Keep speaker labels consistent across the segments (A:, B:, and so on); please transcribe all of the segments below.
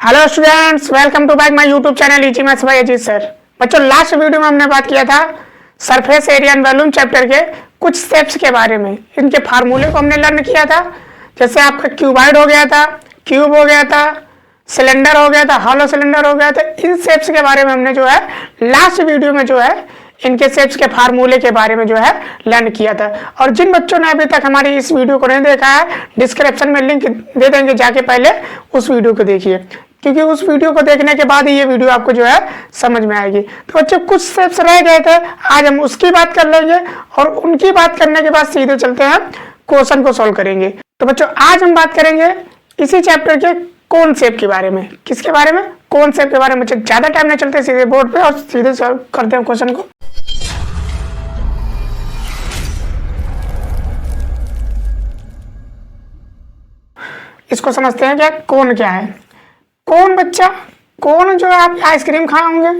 A: Hello students, welcome to back my YouTube channel easy maths by Ajit sir. बच्चों, last video में हमने बात किया था surface area and volume chapter के कुछ स्टेप्स के बारे में। इनके फार्मूले को हमने लर्न किया था। जैसे आपका क्यूबॉइड हो गया था, क्यूब हो गया था, सिलेंडर हो गया था, हॉलो सिलेंडर हो गया था। इन शेप्स के बारे में हमने जो है लास्ट वीडियो में जो है इनके शेप्स के फार्मूले के बारे में जो है लर्न किया था। और जिन बच्चों ने अभी तक हमारी इस वीडियो को नहीं देखा है, डिस्क्रिप्शन में लिंक दे देंगे, जाके पहले उस वीडियो को देखिए, क्योंकि उस वीडियो को देखने के बाद ही ये वीडियो आपको जो है समझ में आएगी। तो बच्चों, कुछ स्टेप्स रह गए थे, आज हम उसकी बात कर लेंगे और उनकी बात करने के बाद सीधे चलते हैं क्वेश्चन को सॉल्व करेंगे। तो बच्चों, आज हम बात करेंगे इसी चैप्टर के कौन शेप के बारे में। किसके बारे में? कौन शेप के बारे में। ज्यादा टाइम नहीं चलते, सीधे बोर्ड पे और सीधे सॉल्व करते हैं क्वेश्चन को। इसको समझते हैं क्या कोन क्या है। कोन बच्चा, कोन जो है आप आइसक्रीम खाए होंगे,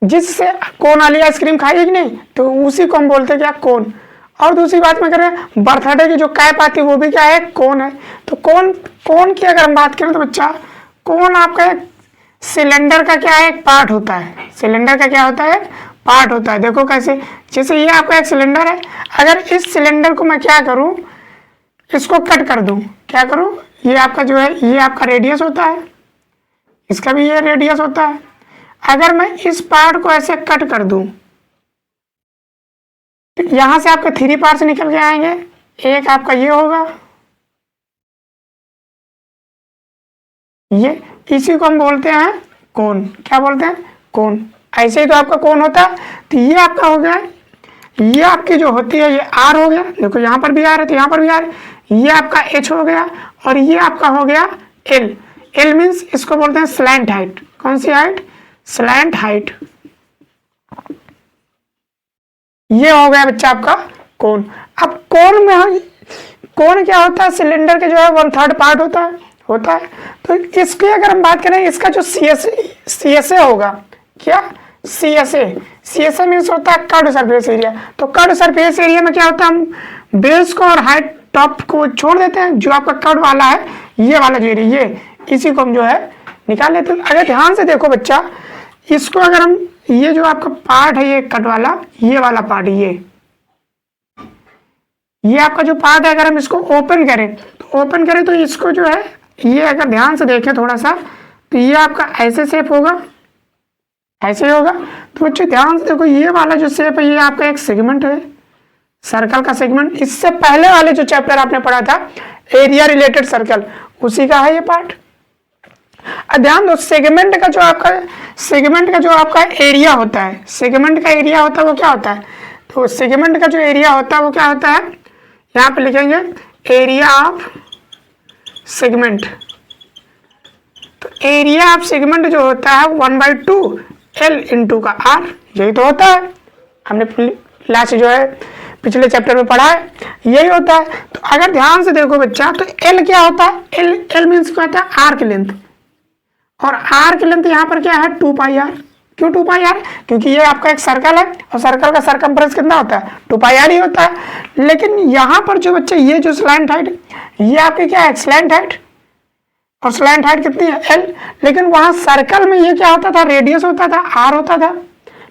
A: जिससे कोन वाली आइसक्रीम खाई कि नहीं, तो उसी को हम बोलते हैं क्या कोन। और दूसरी बात में करें, बर्थडे की जो कैप आती है वो भी क्या है, कोन है। तो कोन कोन की अगर हम बात करें तो बच्चा, कोन आपका एक सिलेंडर का क्या है, एक पार्ट होता है। सिलेंडर का क्या होता है, पार्ट होता है। देखो कैसे, जैसे ये आपका एक सिलेंडर है, अगर इस सिलेंडर को मैं क्या करूं, इसको कट कर दूं, क्या करूं, ये आपका जो है ये आपका रेडियस होता है, इसका भी ये रेडियस होता है। अगर मैं इस पार्ट को ऐसे कट कर दूं, तो यहां से आपके 3 पार्ट्स निकल के आएंगे। एक आपका ये होगा, ये इसी को हम बोलते हैं कोन। क्या बोलते हैं, कोन। ऐसे ही तो आपका कोन होता है। तो ये आपका हो गया, ये आपकी जो होती है ये आर हो गया। देखो यहाँ पर भी आर है तो यहाँ पर भी आर है। ये आपका एच हो गया और ये आपका हो गया एल। एल मीन्स इसको बोलते हैं स्लैंट हाइट। कौन सी हाइट, स्लैंट हाइट। ये हो गया बच्चा आपका कोन। अब कोन में, कोन क्या होता है, सिलेंडर के जो है 1/3 पार्ट होता है। तो इसकी अगर हम बात करें, इसका जो सी एस ए होगा, क्या, सी एस ए मीन्स होता है कर्व सरफेस एरिया। तो कर्व सरफेस एरिया में क्या होता है, हम बेस को और हाइट टॉप को छोड़ देते हैं। जो आपका कर्व वाला है, ये वाला जो एरिया, ये इसी को हम जो है निकाल लेते हैं। अगर ध्यान से देखो बच्चा, इसको अगर हम, ये जो आपका पार्ट है ये कट वाला, ये वाला पार्ट, ये आपका जो पार्ट है, अगर हम इसको ओपन करें तो इसको जो है, ये अगर ध्यान से देखें थोड़ा सा, तो ये आपका ऐसे शेप होगा, ऐसे होगा। तो बच्चों ध्यान से देखो, ये वाला जो शेप है ये आपका एक सेगमेंट है, सर्कल का सेगमेंट। इससे पहले वाले जो चैप्टर आपने पढ़ा था एरिया रिलेटेड सर्कल, उसी का है ये पार्ट। ध्यान दो, सेगमेंट का जो आपका एरिया होता है, सेगमेंट का एरिया होता है वो क्या होता है, तो सेगमेंट का जो एरिया होता है वो क्या होता है, यहाँ पे लिखेंगे एरिया ऑफ सेगमेंट। तो एरिया ऑफ सेगमेंट जो होता है 1/2 L इंटू का R, यही तो होता है। हमने लास्ट जो है पिछले चैप्टर में पढ़ा है, यही होता है। तो अगर ध्यान से देखो बच्चा, तो L क्या होता है, L मीन्स क्या होता है, आर्क लेंथ। और आर्क लेंथ यहाँ पर क्या है, 2πr। क्यों 2πr? क्योंकि ये आपका एक सर्कल है और सर्कल का सरकमफ्रेंस कितना होता है, 2πr ही होता है। लेकिन यहाँ पर जो बच्चे, ये जो स्लैंट हाइट, ये आपकी क्या है, स्लैंट हाइट। और स्लैंट हाइट कितनी है, L। लेकिन वहां सर्कल में ये क्या होता था, रेडियस होता था, R होता था।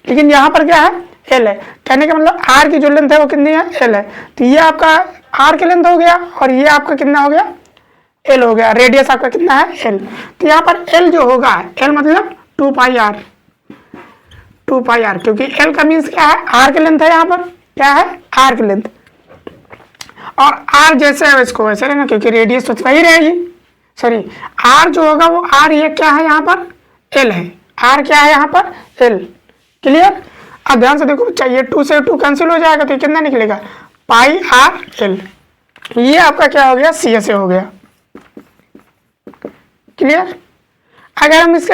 A: लेकिन यहाँ पर क्या है, L है। कहने का मतलब R की जो लेंथ है वो कितनी है, L है। तो ये आपका R की लेंथ हो गया और ये आपका कितना हो गया, L हो गया। रेडियस आपका कितना है, L। तो यहाँ पर L जो होगा, L मतलब 2πr, क्योंकि L का मीन्स क्या है, R की लेंथ है। यहाँ पर क्या है, R की लेंथ। और R जैसे है इसको वैसे लेना, क्योंकि रेडियस तो वही रहेगी। सॉरी, R जो होगा वो R, ये क्या है यहाँ पर, L है। R क्या है यहाँ पर, L। क्लियर? अब ध्यान से देखो बच्चा, ये 2 से 2 कैंसिल हो जाएगा तो कितना निकलेगा, πr/L। ये आपका क्या हो गया, CSA हो गया। क्लियर? अगर हम इसके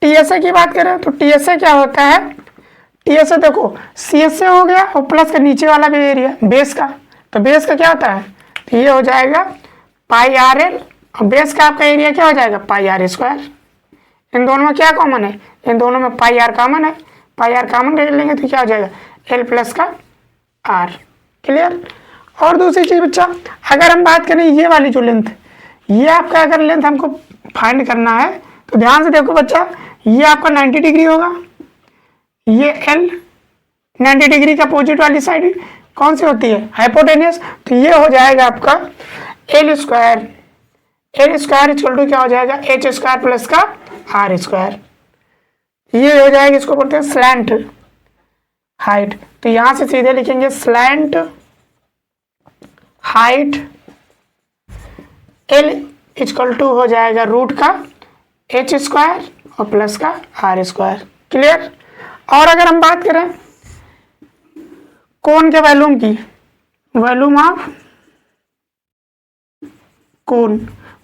A: TSA की बात करें तो TSA क्या होता है, TSA देखो, CSA हो गया और प्लस का नीचे वाला भी एरिया बेस का। तो बेस का क्या होता है, तो ये हो जाएगा πr/L और बेस का आपका एरिया क्या हो जाएगा, πr²। इन दोनों में क्या कॉमन है, इन दोनों में πr कॉमन है। πr कॉमन ले लेंगे तो क्या हो जाएगा, L प्लस का R। क्लियर? और दूसरी चीज बच्चा, अगर हम बात करें ये वाली जो लेंथ, ये आपका अगर लेंथ हमको फाइंड करना है। तो ध्यान से देखो बच्चा, ये आपका 90 डिग्री होगा, ये एल 90 डिग्री का अपोजिट वाली साइड कौन सी होती है, हाइपोटेनियस। तो ये हो जाएगा आपका एल स्क्वायर इक्वल टू क्या हो जाएगा, एच स्क्वायर प्लस का आर स्क्वायर। ये हो जाएगा, इसको बोलते हैं स्लैंट हाइट। तो यहां से सीधे लिखेंगे slant height L equal to हो जाएगा रूट का एच स्क्वायर और प्लस का आर स्क्वायर। क्लियर। और अगर हम बात करें कोण के वॉल्यूम की, volume of cone,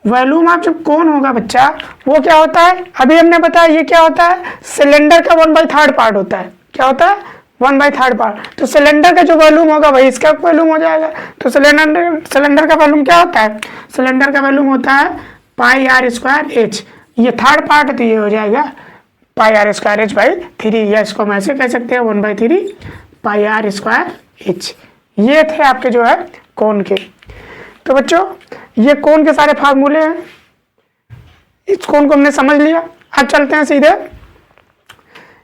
A: volume of जो कोण होगा बच्चा वो क्या होता है, अभी हमने बताया ये क्या होता है, सिलेंडर का 1/3 पार्ट होता है। क्या होता है, 1/3 पार्ट। तो सिलेंडर का जो वॉल्यूम होगा वही इसका वॉल्यूम हो जाएगा। तो सिलेंडर का वॉल्यूम क्या होता है, सिलेंडर का वॉल्यूम होता है पाई आर स्क्वायर एच। ये थर्ड पार्ट है तो ये हो जाएगा पाई आर स्क्वायर एच बाई 3, या इसको हम ऐसे कह सकते हैं 1/3 पाई आर स्क्वायर एच। ये थे आपके जो है कोण के। तो बच्चों ये कोण के सारे फार्मूले हैं, इस कोण को हमने समझ लिया। अब चलते हैं सीधे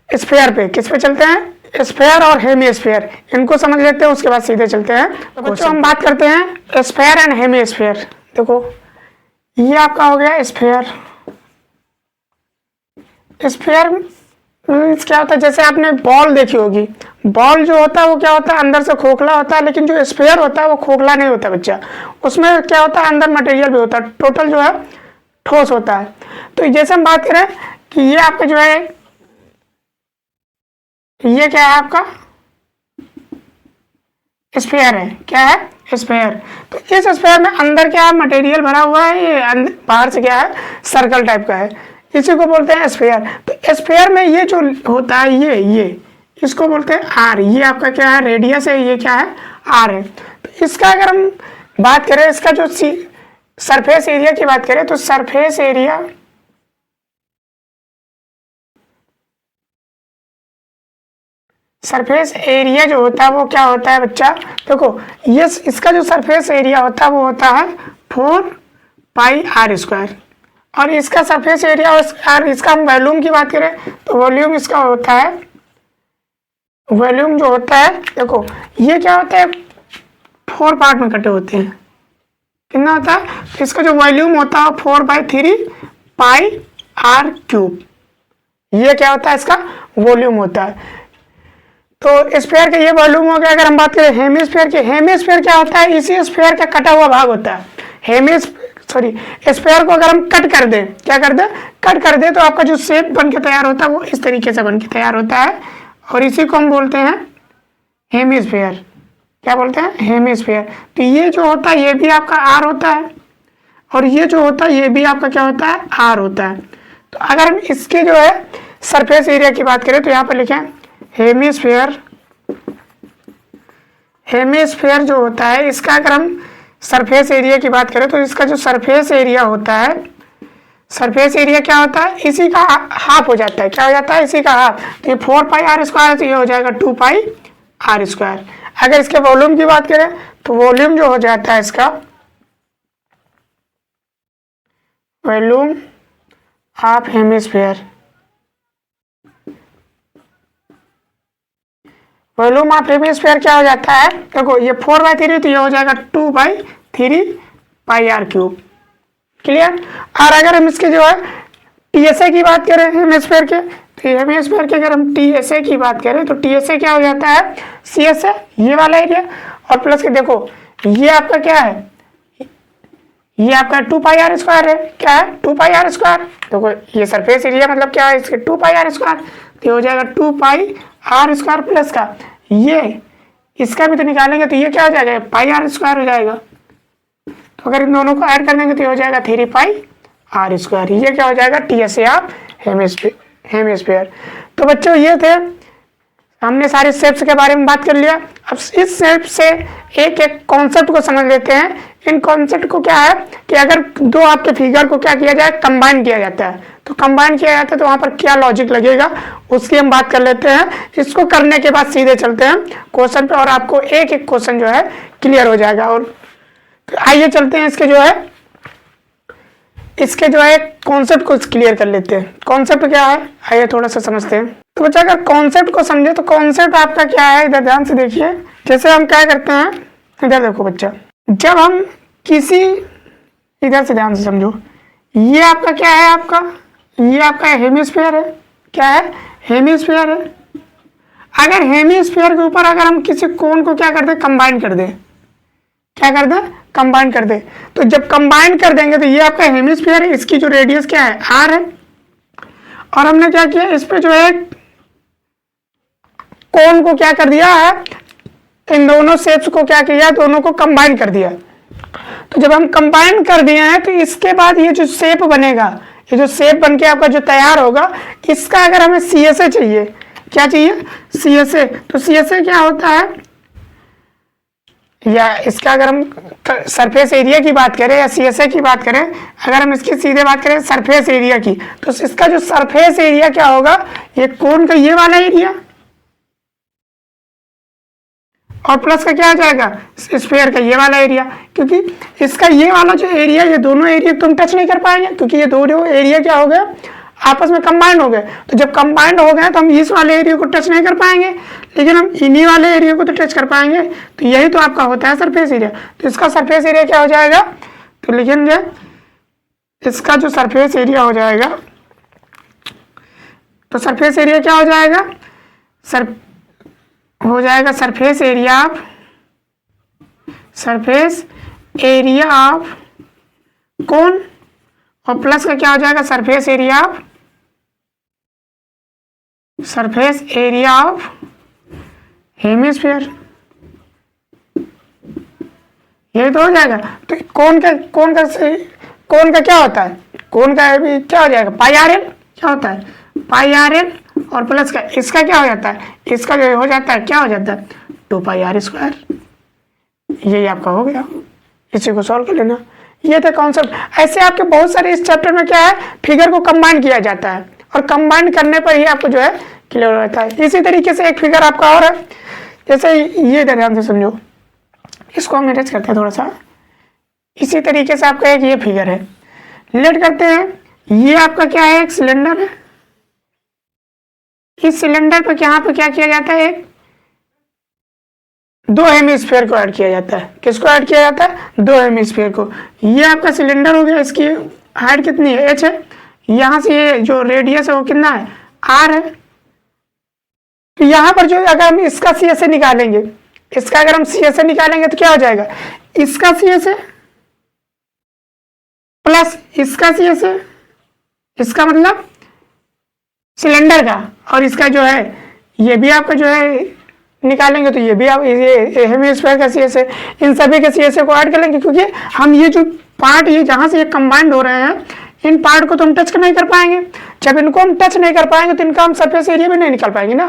A: स्फीयर पे। किस पे चलते हैं, स्फीयर और हेमीस्फीयर, इनको समझ लेते हैं, उसके बाद सीधे चलते हैं। तो बच्चों हम बात करते हैं स्फीयर एंड हेमीस्फीयर। देखो ये आपका हो गया स्फीयर। स्फीयर मीन्स क्या होता है, जैसे आपने बॉल देखी होगी, बॉल जो होता है वो क्या होता है, अंदर से खोखला होता है, लेकिन जो स्फीयर होता है वो खोखला नहीं होता बच्चा। उसमें क्या होता है, अंदर मटेरियल भी होता है, टोटल जो है ठोस होता है। तो जैसे हम बात करें कि ये आपका जो है, ये क्या है आपका स्फीयर है। क्या है, स्फीयर। तो इस स्फीयर में अंदर क्या है, मटेरियल भरा हुआ है, ये बाहर से क्या है, सर्कल टाइप का है, इसी को बोलते हैं स्फीयर। तो स्फीयर में ये जो होता है, ये इसको बोलते हैं आर। ये आपका क्या है, रेडियस है, ये क्या है, आर है। तो इसका अगर हम बात करें, इसका जो सरफेस एरिया की बात करें, तो सरफेस एरिया जो होता है वो क्या होता है बच्चा, देखो ये इसका जो सरफेस एरिया होता है वो होता है 4 पाई आर स्क्वायर। और इसका सरफेस एरिया और इसका हम वॉल्यूम की बात करें तो वॉल्यूम इसका होता है, वॉल्यूम जो होता है, देखो ये क्या होता है, 4 पार्ट में कटे होते हैं। कितना होता है, तो इसका जो वॉल्यूम होता है 4/3 पाई आर क्यूब। ये क्या होता है, इसका वॉल्यूम होता है। तो स्फीयर का ये वॉल्यूम हो गया। अगर हम बात करें हेमीस्फीयर की, हेमीस्फीयर क्या होता है, इसी स्फीयर का कटा हुआ भाग होता है। स्फीयर को अगर हम कट कर दें, क्या कर दें, कट कर दें, तो आपका जो शेप बन के तैयार होता है वो इस तरीके से बन के तैयार होता है, और इसी को हम बोलते हैं हेमीस्फीयर। क्या बोलते हैं, हेमीस्फीयर। तो ये जो होता है ये भी आपका आर होता है, और ये जो होता है ये भी आपका क्या होता है, आर होता है। तो अगर हम इसके जो है सरफेस एरिया की बात करें तो यहाँ पर लिखें हेमीस्फीयर। हेमीस्फीयर जो होता है इसका अगर हम सरफेस एरिया की बात करें तो इसका जो सरफेस एरिया होता है, सरफेस एरिया क्या होता है, इसी का हाफ हो जाता है। क्या हो जाता है, इसी का हाफ। तो ये 4 पाई आर स्क्वायर, तो ये हो जाएगा 2 पाई आर स्क्वायर। अगर इसके वॉल्यूम की बात करें तो वॉल्यूम जो हो जाता है इसका, volume of hemisphere, volume of hemisphere क्या हो जाता है, देखो ये 4/3 तो ये हो जाएगा 2/3 पाई आर क्यूब। क्लियर। और अगर हम इसके जो है टीएसए की बात करें हेमीस्फीयर के, तो हेमीस्फीयर के अगर हम टीएसए की बात करें तो टीएसए क्या हो जाता है, सीएसए ये वाला एरिया, और प्लस के देखो ये आपका क्या है, ये आपका 2 पाई आर स्क्वायर है। क्या है, 2 पाई आर स्क्वायर। देखो ये सरफेस एरिया मतलब क्या है, इसके 2 पाई आर स्क्वायर, तो ये हो जाएगा 2 पाई आर स्क्वायर प्लस का ये, इसका भी तो निकालेंगे तो ये क्या हो जाएगा, पाई आर स्क्वायर हो जाएगा। तो अगर इन दोनों को ऐड कर देंगे तो ये हो जाएगा 3 पाई आर स्क्वायर। ये क्या हो जाएगा, टीएसए ऑफ हेमीस्फीयर। तो बच्चों ये थे, हमने सारे शेप्स के बारे में बात कर लिया। अब इस शेप से एक एक कॉन्सेप्ट को समझ लेते हैं। इन कॉन्सेप्ट को क्या है कि अगर दो आपके फिगर को क्या किया जाए, कंबाइन किया जाता है, तो कंबाइन किया जाता है तो वहां पर क्या लॉजिक लगेगा उसकी हम बात कर लेते हैं। इसको करने के बाद सीधे चलते हैं क्वेश्चन पे, और आपको एक एक क्वेश्चन जो है क्लियर हो जाएगा। और तो आइए चलते हैं इसके जो है इसके जो है कॉन्सेप्ट को क्लियर कर लेते हैं। कॉन्सेप्ट क्या है, आइए थोड़ा सा समझते हैं। तो बच्चा अगर कॉन्सेप्ट को समझे तो कॉन्सेप्ट आपका क्या है, इधर ध्यान से देखिए। जैसे हम क्या करते हैं, इधर देखो बच्चा, जब हम किसी, इधर से ध्यान से समझो, ये आपका क्या है, ये आपका हेमिस्फीयर है। क्या है, हेमिस्फीयर है। अगर हेमिस्फीयर के ऊपर अगर हम किसी कोण को क्या कर दे, कंबाइन कर दे, क्या कर दे, कंबाइन कर दे, तो जब कंबाइन कर देंगे तो ये आपका हेमिस्फीयर है, इसकी जो रेडियस क्या है, आर है। और हमने क्या किया, इस पे जो है कोण को क्या कर दिया है, इन दोनों शेप्स को क्या किया, दोनों को कंबाइन कर दिया। तो जब हम कंबाइन कर दिए हैं तो इसके बाद ये जो शेप बनेगा, ये जो शेप बन के आपका जो तैयार होगा, इसका अगर हमें CSA चाहिए, क्या चाहिए, CSA। तो CSA क्या होता है, या इसका अगर हम सरफेस एरिया की बात करें या CSA की बात करें, अगर हम इसकी सीधे बात करें सरफेस एरिया की, तो इसका जो सरफेस एरिया क्या होगा, ये कोण का ये वाला एरिया और प्लस का क्या आ जाएगा, स्फीयर का ये वाला एरिया। क्योंकि इसका ये वाला जो एरिया, ये दोनों एरिया तो हम टच नहीं कर पाएंगे, क्योंकि ये दोनों एरिया क्या हो गया, आपस में कंबाइंड हो गए। तो जब कंबाइंड हो गए तो हम इस वाले एरिया को टच नहीं कर पाएंगे, लेकिन हम इन्हीं वाले एरिया को तो टच कर पाएंगे। तो यही तो आपका होता है सरफेस एरिया। तो इसका सरफेस एरिया क्या हो जाएगा, तो लिखेंगे इसका जो सरफेस एरिया हो जाएगा, तो सरफेस एरिया क्या हो जाएगा, सरफेस एरिया ऑफ कोण, और प्लस का क्या हो जाएगा, सरफेस एरिया ऑफ हेमिस्फीयर। ये तो हो जाएगा। तो कोण का क्या होता है, कोण का भी क्या हो जाएगा, पाई आर एल, क्या होता है, पाई आर एल, और प्लस का इसका क्या हो जाता है, इसका जो हो जाता है, क्या हो जाता है, 2 पाई आर स्क्वायर। यही आपका हो गया, इसी को सॉल्व कर लेना। ये था कॉन्सेप्ट। ऐसे आपके बहुत सारे इस चैप्टर में क्या है, फिगर को कंबाइन किया जाता है, और कंबाइन करने पर ही आपको जो है क्लियर होता है। इसी तरीके से एक फिगर आपका और है, जैसे ये ध्यान से समझो, इसको हम अरेंज करते हैं थोड़ा सा। इसी तरीके से आपका एक ये फिगर है, लेट करते हैं, ये आपका क्या है, एक सिलेंडर है। इस सिलेंडर पर यहाँ पे क्या किया जाता है, 2 हेमिस्फीयर को ऐड किया जाता है। किसको ऐड किया जाता है, 2 हेमिस्फीयर को। ये आपका सिलेंडर हो गया, इसकी हाइट कितनी है, h है। यहाँ से ये जो रेडियस है वो कितना है, r है। तो यहाँ पर जो अगर हम इसका CSA निकालेंगे, इसका अगर हम CSA निकालेंगे तो क्या हो जाएगा, इसका CSA प्लस इसका CSA, इसका मतलब सिलेंडर का, और इसका जो है ये भी आपका जो है निकालेंगे, तो ये भी आप ये हेमिस्फीयर का CSA, इन सभी के CSA को ऐड कर लेंगे। क्योंकि हम ये जो पार्ट, ये जहाँ से ये कंबाइंड हो रहे हैं, इन पार्ट को तो हम टच नहीं कर पाएंगे। जब इनको हम टच नहीं कर पाएंगे तो इनका हम सरफेस एरिया भी नहीं निकाल पाएंगे ना,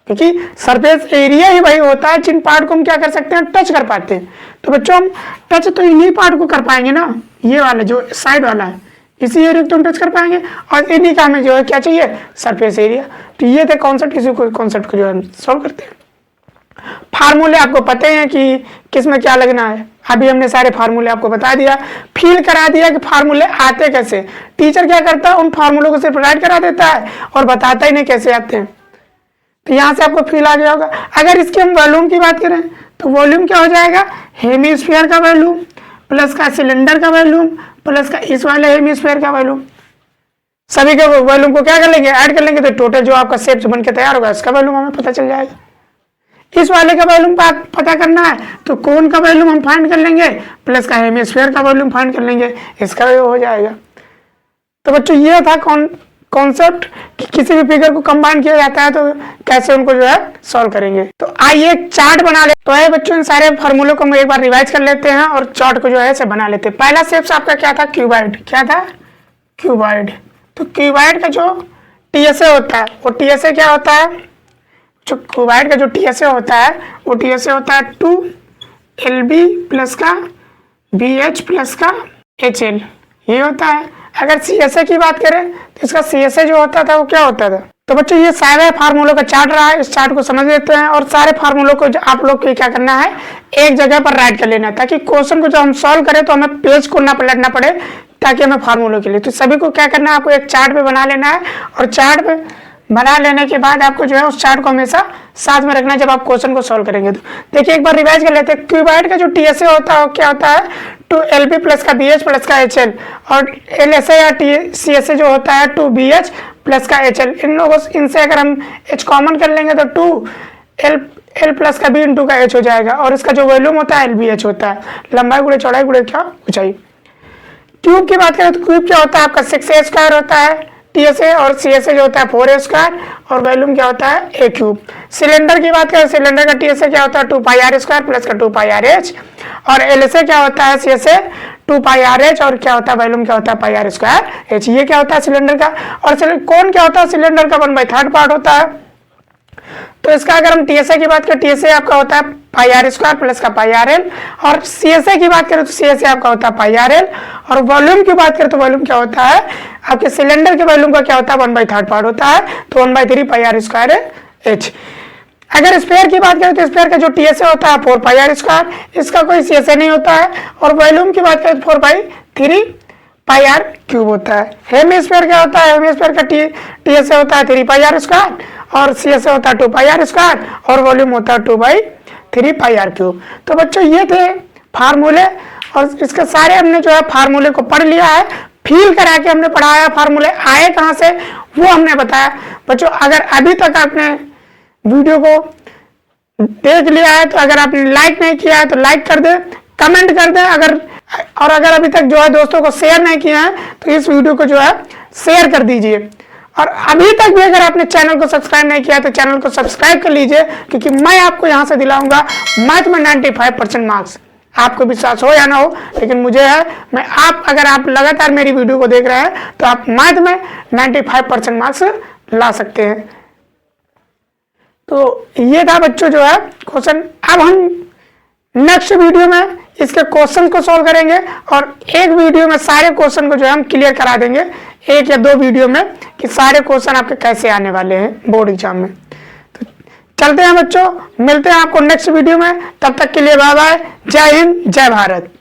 A: क्योंकि सरफेस एरिया ही वही होता है जिन पार्ट को हम क्या कर सकते हैं, टच कर पाते हैं। तो बच्चों हम टच तो इन्हीं पार्ट को कर पाएंगे ना, ये वाला जो साइड वाला है, इसी एरिया को हम टच कर पाएंगे, और इन्हीं का हमें जो है क्या चाहिए, सरफेस एरिया। तो ये थे कॉन्सेप्ट, किसी को कॉन्सेप्ट को जो हम सॉल्व करते हैं। फार्मूले आपको पते हैं कि किस में क्या लगना है, अभी हमने सारे फार्मूले आपको बता दिया, फील करा दिया कि फार्मूले आते कैसे। टीचर क्या करता है, उन फार्मूलों को सिर्फ राइट करा देता है और बताता ही नहीं कैसे आते हैं। तो यहाँ से आपको फील आ गया होगा। अगर इसकी हम वॉल्यूम की बात करें तो वॉल्यूम क्या हो जाएगा, हेमिस्फीयर का वॉल्यूम प्लस का सिलेंडर का वॉल्यूम प्लस का इस वाले हेमिस्फीयर का वॉल्यूम, सभी के वॉल्यूम को क्या कर लेंगे, ऐड कर लेंगे, तो टोटल जो आपका शेप बन के तैयार होगा इसका वॉल्यूम हमें पता चल जाएगा। इस वाले का वॉल्यूम पता करना है तो कोण का वॉल्यूम हम फाइंड कर लेंगे, प्लस का हेमिस्फीयर का वॉल्यूम फाइंड कर लेंगे, इसका भी हो जाएगा। तो बच्चों ये था कॉन्सेप्ट कि किसी भी फिगर को कंबाइन किया जाता है तो कैसे उनको जो है सॉल्व करेंगे। तो आइए एक चार्ट बना ले। तो बच्चों इन सारे फार्मूलों को हम एक बार रिवाइज कर लेते हैं और चार्ट को जो है से बना लेते हैं। पहला शेप आपका क्या था, क्यूबॉइड। क्या था, क्यूबॉइड। तो क्यूबॉइड का जो TSA होता है वो TSA क्या होता है, जो क्यूबॉइड का जो TSA होता है वो TSA होता है 2LB प्लस का BH प्लस का HL, ये होता है। अगर CSA की बात करें तो इसका CSA जो होता था वो क्या होता था। तो बच्चों ये सारे फार्मूलों का चार्ट रहा है, इस चार्ट को समझ लेते हैं और सारे फार्मूलों को आप लोग को क्या करना है, एक जगह पर राइट कर लेना है, ताकि क्वेश्चन को जब हम सॉल्व करें तो हमें पेज को ना पलटना पड़े, ताकि हमें फार्मूलों के लिए, तो सभी को क्या करना है, आपको एक चार्ट पे बना लेना है, और चार्ट पे बना लेने के बाद आपको जो है उस चार्ट को हमेशा साथ में रखना है जब आप क्वेश्चन को सॉल्व करेंगे। तो देखिए एक बार रिवाइज कर लेते हैं। क्यूबाइड का जो टीएसए होता है क्या होता है, 2Lp प्लस का BH प्लस का HL, और LSA या CSA जो होता है 2BH प्लस का HL। इन लोगों इनसे अगर हम H कॉमन कर लेंगे तो 2L प्लस का B इंटू का H हो जाएगा, और इसका जो वॉल्यूम होता है LBH होता है, लंबाई गुणे चौड़ाई गुणे क्या ऊंचाई। क्यूब की बात करें तो क्यूब क्या होता है आपका 6a स्क्वायर होता है टीएसए, और सीएसए जो होता है 4a स्क्वायर, और वॉल्यूम क्या होता है a क्यूब। सिलेंडर की बात करें, सिलेंडर का टीएसए क्या होता है 2πr स्क्वायर प्लस का 2πrh, और एलएसए क्या होता है सीएसए 2πrh, और क्या होता है वॉल्यूम क्या होता है πr स्क्वायर h। ये क्या होता है सिलेंडर का। और कौन क्या होता है सिलेंडर का 1/3 पार्ट होता है। तो इसका अगर हम टीएसए की बात करें, टीएसए आपका होता है πr स्क्वायर प्लस का πrl, और सीएसए की बात करें तो सीएसए आपका होता है πrl, और वॉल्यूम की बात करें तो वॉल्यूम क्या होता है आपके सिलेंडर के वॉल्यूम का क्या होता है 1/3 पार्ट होता है, तो 1/3 πr स्क्वायर h। अगर स्पेयर की बात करें तो स्पेयर का जो टीएसए होता है 4πr स्क्वायर, इसका कोई सीएसए नहीं होता है, और वॉल्यूम की बात करें तो 4/3 πr क्यूब होता है। हेमिस्फीयर क्या होता है, हेमिस्फीयर का टीएसए होता है 3πr स्क्वायर, और सीएसए होता है 2πr स्क्वायर, और वॉल्यूम होता है 2/3 πr क्यूब। तो बच्चों ये थे फार्मूले, और इसके सारे हमने जो है फार्मूले को पढ़ लिया है, फील करा के हमने पढ़ाया, फार्मूले आए कहाँ से वो हमने बताया। बच्चों अगर अभी तक आपने वीडियो को देख लिया है तो अगर आपने लाइक नहीं किया है तो लाइक कर दें, कमेंट कर दें, और अगर अभी तक जो है दोस्तों को शेयर नहीं किया है तो इस वीडियो को जो है शेयर कर दीजिए। और अभी तक भी अगर आपने चैनल को सब्सक्राइब नहीं किया तो चैनल को सब्सक्राइब कर लीजिए, क्योंकि मैं आपको यहाँ से दिलाऊंगा मैथ में 95% मार्क्स। आपको विश्वास हो या ना हो, लेकिन मुझे है, मैं अगर आप लगातार मेरी वीडियो को देख रहे हैं तो आप मैथ में 95% मार्क्स ला सकते हैं। तो ये था बच्चों जो है क्वेश्चन। अब हम नेक्स्ट वीडियो में इसके क्वेश्चन को सॉल्व करेंगे, और एक वीडियो में सारे क्वेश्चन को जो है हम क्लियर करा देंगे, 1 या 2 वीडियो में, कि सारे क्वेश्चन आपके कैसे आने वाले हैं बोर्ड एग्जाम में। तो चलते हैं बच्चों, मिलते हैं आपको नेक्स्ट वीडियो में, तब तक के लिए बाय बाय, जय हिंद जय भारत।